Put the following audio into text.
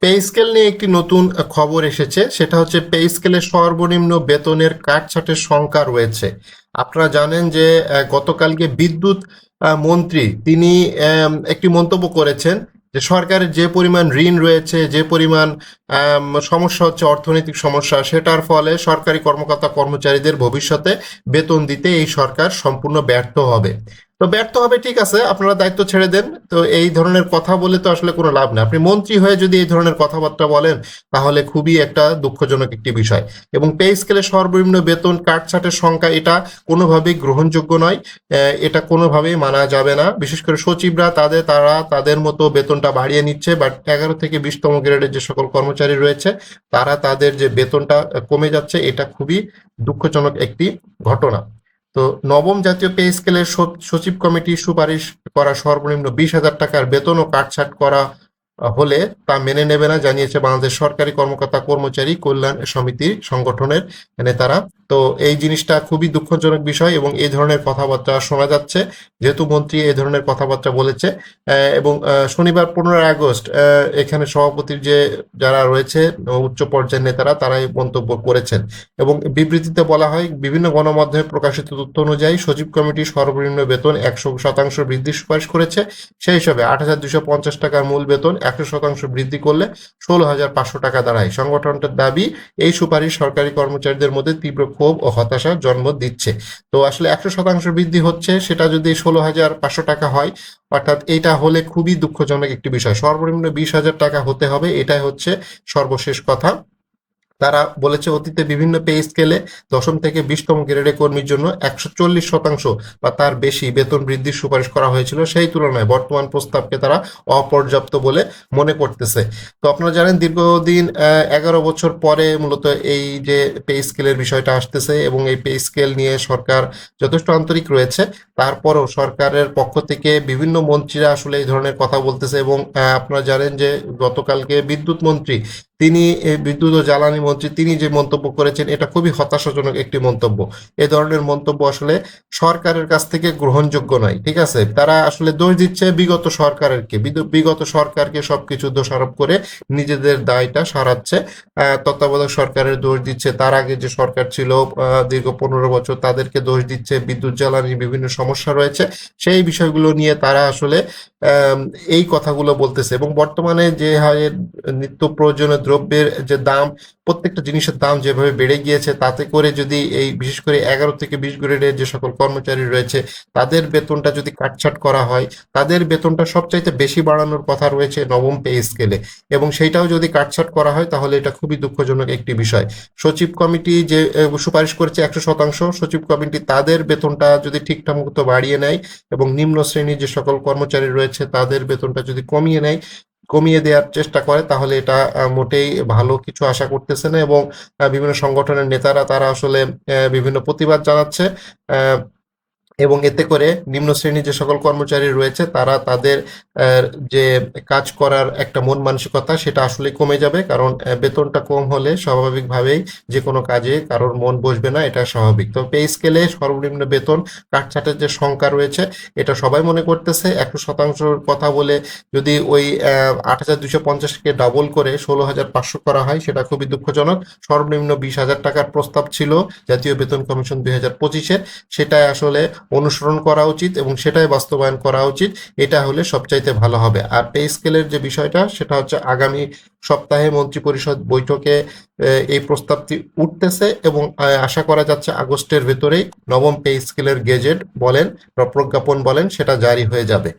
Pay scale নিয়ে একটি নতুন খবর এসেছে, সেটা হচ্ছে পে স্কেলে সর্বনিম্ন বেতনের কাটছাঁটের শঙ্কা রয়েছে। আপনারা জানেন যে গতকালকে বিদ্যুৎ মন্ত্রী তিনি একটি মন্তব্য করেছেন যে সরকারের যে পরিমাণ ঋণ রয়েছে, যে পরিমাণ সমস্যা হচ্ছে, অর্থনৈতিক সমস্যা, সেটার ফলে সরকারি কর্মকর্তা কর্মচারীদের ভবিষ্যতে বেতন দিতে এই সরকার সম্পূর্ণ ব্যর্থ হবে। তো ব্যর্থ হবে, ঠিক আছে, আপনারা দায়িত্ব ছেড়ে দেন। তো এই ধরনের কথা বলে তো আসলে কোনো লাভ না। আপনি মন্ত্রী হয়ে যদি এই ধরনের কথাবার্তা বলেন তাহলে খুবই একটা দুঃখজনক একটি বিষয়। এবং পে স্কেলে সর্বনিম্ন বেতন কাটছাঁটের সংখ্যা এটা কোনোভাবেই গ্রহণযোগ্য নয়। এটা কোনোভাবেই মানা যাবে না। বিশেষ করে সচিবরা তারা তাদের মতো বেতনটা বাড়িয়ে নিচ্ছে, বাট 11 থেকে 20তম গ্রেডের যে সকল কর্মচারী রয়েছে তারা তাদের যে বেতনটা কমে যাচ্ছে, এটা খুবই দুঃখজনক একটি ঘটনা। তো নবম জাতীয় পে স্কেলের সচিব কমিটি সুপারিশ করা সর্বনিম্ন 20,000 টাকার বেতন ও কাটছাঁট করা হলে তা মেনে নেবে না, জানিয়েছে বাংলাদেশ সরকারি কর্মকর্তা কর্মচারী কল্যাণ সমিতি সংগঠনের নেতারা। তো এই জিনিসটা খুবই দুঃখজনক বিষয় এবং এই ধরনের কথাবার্তা শোনা যাচ্ছে, যেহেতু মন্ত্রী এই ধরনের কথাবার্তা বলেছে। এবং শনিবার 15 আগস্ট এখানে সভাপতির যে যারা রয়েছে উচ্চ পর্যায়ের নেতারা, তারাই মন্তব্য করেছেন। এবং বিবৃতিতে বলা হয়, বিভিন্ন গণমাধ্যমে প্রকাশিত তথ্য অনুযায়ী সচিব কমিটি সর্বনিম্ন বেতন 100% বৃদ্ধির সুপারিশ করেছে। সেই হিসাবে 8,250 টাকার মূল বেতন 100% বৃদ্ধি করলে 16,500 টাকা দাঁড়ায়। সংগঠনটার দাবি, এই সুপারিশ সরকারি কর্মচারীদের মধ্যে তীব্র ক্ষোভ ও হতাশার জন্ম দিচ্ছে। তো আসলে 100% বৃদ্ধি হচ্ছে, সেটা যদি 16,500 টাকা হয়, অর্থাৎ এটা হলে খুবই দুঃখজনক একটি বিষয়। সর্বনিম্ন 20,000 টাকা হতে হবে, এটাই হচ্ছে সর্বশেষ কথা। তারা বলেছে, অতীতে বিভিন্ন পে স্কেলে 10ম থেকে 20তম গ্রেডের কর্মীর জন্য 140% বা তার বেশি বেতন বৃদ্ধির সুপারিশ করা হয়েছিল। সেই তুলনায় বর্তমান প্রস্তাবকে তারা অপর্যাপ্ত বলে মনে করতেছে। তো আপনারা জানেন, দীর্ঘদিন 11 বছর পরে মূলত এই যে পে স্কেলের বিষয়টা আসতেছে এবং এই পে স্কেল নিয়ে সরকার যথেষ্ট আন্তরিক রয়েছে। তারপরও সরকারের পক্ষ থেকে বিভিন্ন মন্ত্রীরা আসলে এই ধরনের কথা বলতেছে। এবং আপনারা জানেন যে গতকালকে বিদ্যুৎ মন্ত্রী তিনি, বিদ্যুৎ ও জ্বালানি মন্ত্রী, তিনি যে মন্তব্য করেছেন এটা খুবই হতাশাজনক একটি মন্তব্য। এ ধরনের মন্তব্য আসলে সরকারের কাছ থেকে গ্রহণযোগ্য নয়। ঠিক আছে, তারা আসলে দোষ দিচ্ছে বিগত সরকারকে সবকিছু দোষারোপ করে নিজেদের দায়টা সারাচ্ছে। তত্ত্বাবধায়ক সরকারের দোষ দিচ্ছে, তার আগে যে সরকার ছিল দীর্ঘ 15 বছর, তাদেরকে দোষ দিচ্ছে। বিদ্যুৎ জ্বালানি বিভিন্ন সমস্যা রয়েছে, সেই বিষয়গুলো নিয়ে তারা আসলে এই কথাগুলো বলতেছে। এবং বর্তমানে যে হারে নিত্য প্রয়োজনীয় দ্রব্যের যে দাম, প্রত্যেকটা জিনিসের দাম যেভাবে বেড়ে গিয়েছে, তাতে করে যদি এই বিশেষ করে 11 থেকে 20 গ্রেডের যে সকল কর্মচারী রয়েছে তাদের বেতনটা যদি কাটছাঁট করা হয়, তাদের বেতনটা সবচাইতে বেশি বাড়ানোর কথা রয়েছে নবম পে স্কেলে, এবং সেইটাও যদি কাটছাঁট করা হয় তাহলে এটা খুবই দুঃখজনক একটি বিষয়। সচিব কমিটি যে সুপারিশ করেছে 100%, সচিব কমিটি তাদের বেতনটা যদি ঠিকঠাক মতো বাড়িয়ে নেয় এবং নিম্ন শ্রেণীর যে সকল কর্মচারী রয়েছে তাদের বেতনটা যদি কমিয়ে দেওয়ার চেষ্টা করে, তাহলে এটা মোটেই ভালো কিছু আশা করতেছে না। এবং বিভিন্ন সংগঠনের নেতারা তারা আসলে বিভিন্ন প্রতিবাদ জানাচ্ছে। আহ, এবং এতে করে নিম্ন শ্রেণীর যে সকল কর্মচারী রয়েছে তারা তাদের যে কাজ করার একটা মন মানসিকতা, সেটা আসলে কমে যাবে। কারণ বেতনটা কম হলে স্বাভাবিকভাবেই যে কোনো কাজে কারোর মন বসবে না, এটা স্বাভাবিক। তো পে স্কেলে সর্বনিম্ন বেতন কাটছাঁটের যে সংখ্যা রয়েছে, এটা সবাই মনে করতেছে। 100% কথা বলে যদি ওই 8,250কে ডাবল করে 16,500 করা হয়, সেটা খুবই দুঃখজনক। সর্বনিম্ন 20,000 টাকার প্রস্তাব ছিল জাতীয় বেতন কমিশন 2025-এর, সেটাই আসলে অনুসরণ করা উচিত এবং সেটাই বাস্তবায়ন করা উচিত। এটা হলে সবচাইতে ভালো হবে। আর পে স্কেলের যে বিষয়টা, সেটা হচ্ছে আগামী সপ্তাহে মন্ত্রিপরিষদ বৈঠকে এই প্রস্তাবটি উঠতেছে এবং আশা করা যাচ্ছে আগস্টের ভেতরেই নবম পে স্কেলের গেজেট বলেন বা প্রজ্ঞাপন বলেন, সেটা জারি হয়ে যাবে।